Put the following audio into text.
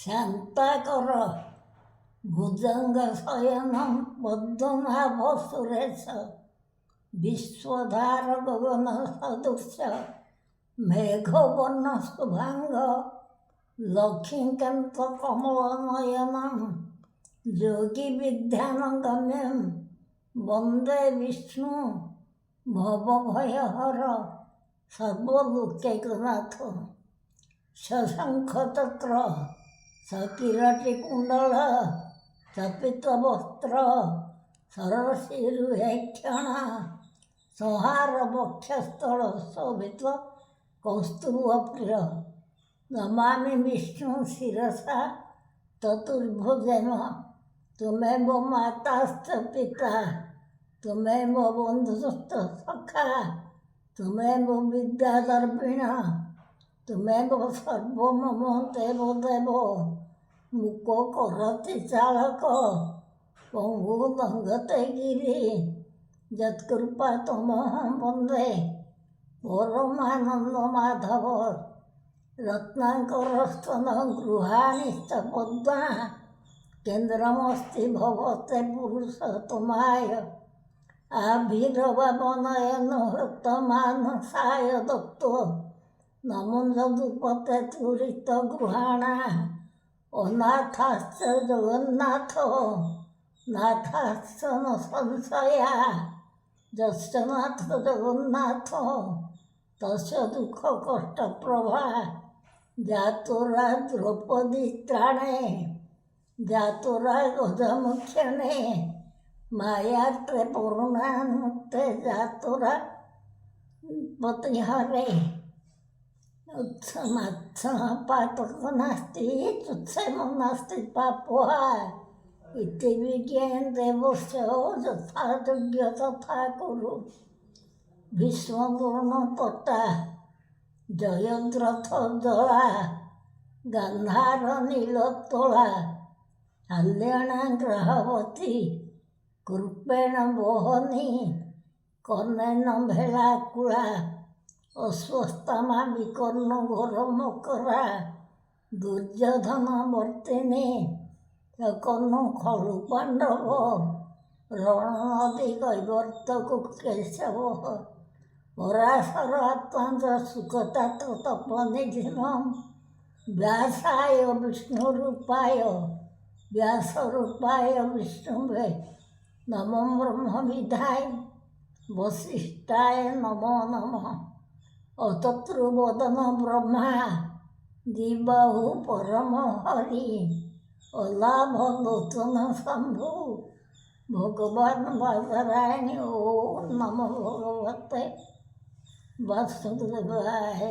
शान्ताकर भुजङ्गशयनं पद्मनाभ सुरेश विश्वधार गगन सदृश मेघवर्ण शुभांग लक्ष्मीकान्त कमलनयनं योगी विद्यानगम्यं वन्दे विष्णु भवभयहर सर्वलोकैकनाथ शशंखचक्र सकिरीटकुण्डल चपितवस्त्र सरसीरुहेक्षण संहारवक्षस्थल शोभित कौस्तुभप्रिय नमामि विष्णु शिरसा चतुर्भुजेन त्वमेव माताश्च पिता त्वमेव बन्धुश्च सखा त्वमेव विद्यादर्पिण त्वमेव सर्वमम देव देव मुको करोति चालक पंगु लंघते गिरि यत्कृपा तमहं वन्दे परमानन्द माधव रत्नाकरस्तन गृहाणिश्च पद्मा केन्द्रमस्ति भवते पुरुषोत्तमाय आभिर्भवनयन हृतमानसाय दत्तो नमोऽनुपते त्वरित गृहाणा अनाथाश्च जगन्नाथ नाथाश्च न संशया यस्य नाथ जगन्नाथ तस्य दुःखकष्टप्रभा जातुरा द्रौपदी त्राणे जातुरा गजमुख्यने मायात्रे पूर्णान्मुक्ते जातुरा पतिहरे उत्समात्सः पातको नास्ति तुच्छमो नास्ति पापोहा इति विज्ञान देवस्य यथा योग्य तथा कुरु विश्वपूर्णपटा जयद्रथ जला गान्धार नीलतोला हल्याणा ग्रहवती कृपेण बोहनी कर्णेन भेलाकुला अस्वस्थमा विकर्ण घोर मकरा दुर्योधन वर्तिनी कर्ण खलु पांडव रणनदी कैवर्तक केशव पराशर आत्मा सुखतात तपनिधिनम व्यासाय विष्णुरूपाय व्यासरूपाय विष्णुवे नमो ब्रह्मविद्याय वसिष्ठाय नमो नमः अतत्रुवदन ब्रह्मा दिबाहु परम हरि अलाभ लोचन शंभु भगवान बादरायण ओम नमो भगवते वासुदेवाय।